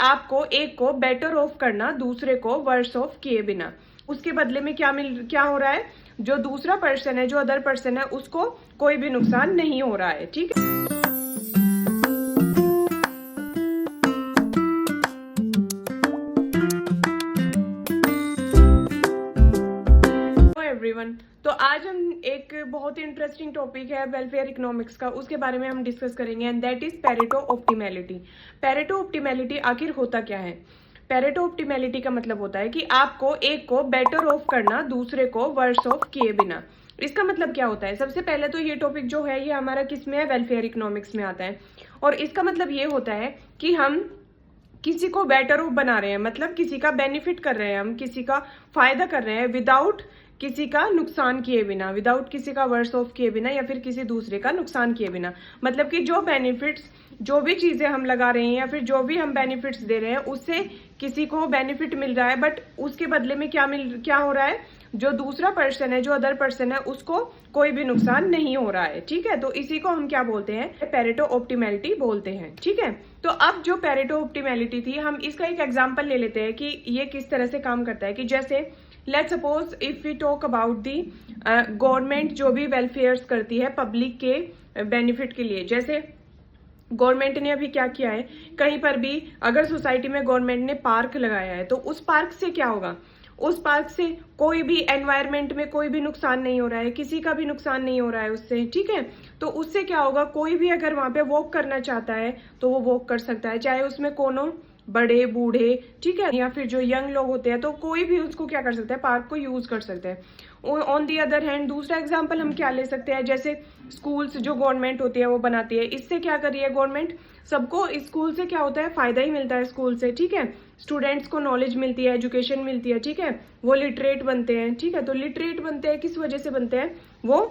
आपको एक को बेटर ऑफ करना दूसरे को वर्स ऑफ किए बिना। उसके बदले में क्या हो रहा है, जो दूसरा पर्सन है, जो अदर पर्सन है, उसको कोई भी नुकसान नहीं हो रहा है। ठीक है, एवरीवन। तो आज हम एक बहुत ही इंटरेस्टिंग टॉपिक है वेलफेयर इकोनॉमिक्स का, उसके बारे में हम डिस्कस करेंगे and that is Pareto optimality. Pareto optimality आखिर होता क्या है? पेरेटो ऑप्टिमैलिटी का मतलब होता है कि आपको एक को बेटर ऑफ करना दूसरे को वर्स ऑफ किए बिना। इसका मतलब क्या होता है? सबसे पहले तो ये टॉपिक जो है ये हमारा किसमें है? वेलफेयर इकोनॉमिक्स में आता है। और इसका मतलब ये होता है कि हम किसी को बेटर ऑफ बना रहे हैं, मतलब किसी का बेनिफिट कर रहे हैं, हम किसी का फायदा कर रहे हैं विदाउट किसी का नुकसान किए बिना, विदाउट किसी का वर्स ऑफ किए बिना या फिर किसी दूसरे का नुकसान किए बिना। मतलब कि जो बेनिफिट्स, जो भी चीजें हम लगा रहे हैं या फिर जो भी हम बेनिफिट्स दे रहे हैं उससे किसी को बेनिफिट मिल रहा है, बट उसके बदले में क्या हो रहा है, जो दूसरा पर्सन है, जो अदर पर्सन है, उसको कोई भी नुकसान नहीं हो रहा है। ठीक है, तो इसी को हम क्या बोलते हैं? पेरेटो ऑप्टिमैलिटी बोलते हैं। ठीक है, तो अब जो पेरेटो ऑप्टिमैलिटी थी, हम इसका एक एग्जांपल ले लेते हैं कि ये किस तरह से काम करता है। कि जैसे let's suppose if we talk about the government जो भी वेलफेयर करती है पब्लिक के बेनिफिट के लिए। जैसे गवर्नमेंट ने अभी क्या किया है, कहीं पर भी अगर सोसाइटी में गवर्नमेंट ने पार्क लगाया है तो उस पार्क से क्या होगा, उस पार्क से कोई भी एनवायरनमेंट में कोई भी नुकसान नहीं हो रहा है, किसी का भी नुकसान नहीं हो रहा है उससे। ठीक है, तो उससे क्या होगा, कोई भी अगर वहां पे वॉक करना चाहता है तो वो वॉक कर सकता है, चाहे उसमें कोनो बड़े बूढ़े, ठीक है, या फिर जो यंग लोग होते हैं, तो कोई भी उसको क्या कर सकता है, पार्क को यूज कर सकते हैं। ऑन दी अदर हैंड दूसरा एग्जांपल हम क्या ले सकते हैं, जैसे स्कूल्स जो गवर्नमेंट होती है वो बनाती है, इससे क्या कर रही है गवर्नमेंट, सबको स्कूल से क्या होता है, फायदा ही मिलता है स्कूल से। ठीक है, स्टूडेंट्स को नॉलेज मिलती है, एजुकेशन मिलती है। ठीक है, वो लिटरेट बनते हैं। ठीक है, तो लिटरेट बनते हैं किस वजह से बनते हैं, वो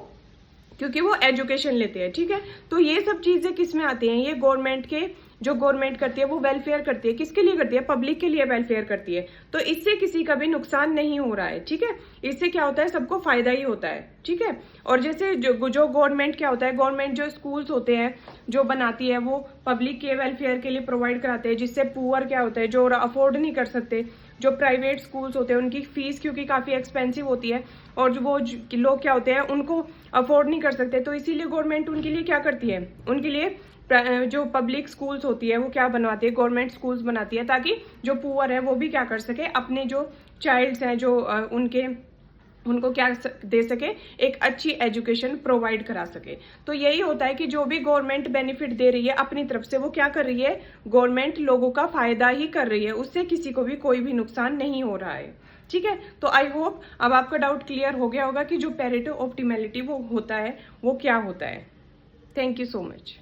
क्योंकि वो एजुकेशन लेते हैं। ठीक है, तो ये सब चीजें किस में आती हैं, ये गवर्नमेंट के, जो गवर्नमेंट करती है वो वेलफेयर करती है, किसके लिए करती है, पब्लिक के लिए वेलफेयर करती है। तो इससे किसी का भी नुकसान नहीं हो रहा है। ठीक है, इससे क्या होता है, सबको फायदा ही होता है। ठीक है, और जैसे जो गवर्नमेंट क्या होता है, गवर्नमेंट जो स्कूल्स होते हैं जो बनाती है वो पब्लिक के वेलफेयर के लिए प्रोवाइड कराते हैं, जिससे पुअर क्या होता है, जो अफोर्ड नहीं कर सकते, जो प्राइवेट स्कूल्स होते हैं उनकी फीस क्योंकि काफी एक्सपेंसिव होती है और जो वो लोग क्या होते हैं उनको अफोर्ड नहीं कर सकते, तो इसीलिए गवर्नमेंट उनके लिए क्या करती है, उनके लिए जो पब्लिक स्कूल्स होती है वो क्या बनवाती है, गवर्नमेंट स्कूल्स बनाती है, ताकि जो पुअर है वो भी क्या कर सके, अपने जो चाइल्ड्स हैं जो उनको क्या दे सके, एक अच्छी एजुकेशन प्रोवाइड करा सके। तो यही होता है कि जो भी गवर्नमेंट बेनिफिट दे रही है अपनी तरफ से, वो क्या कर रही है, गवर्नमेंट लोगों का फायदा ही कर रही है, उससे किसी को भी कोई भी नुकसान नहीं हो रहा है। ठीक है, तो आई होप अब आपका डाउट क्लियर हो गया होगा कि जो पेरेटो ऑप्टिमैलिटी वो होता है वो क्या होता है। Thank you so much.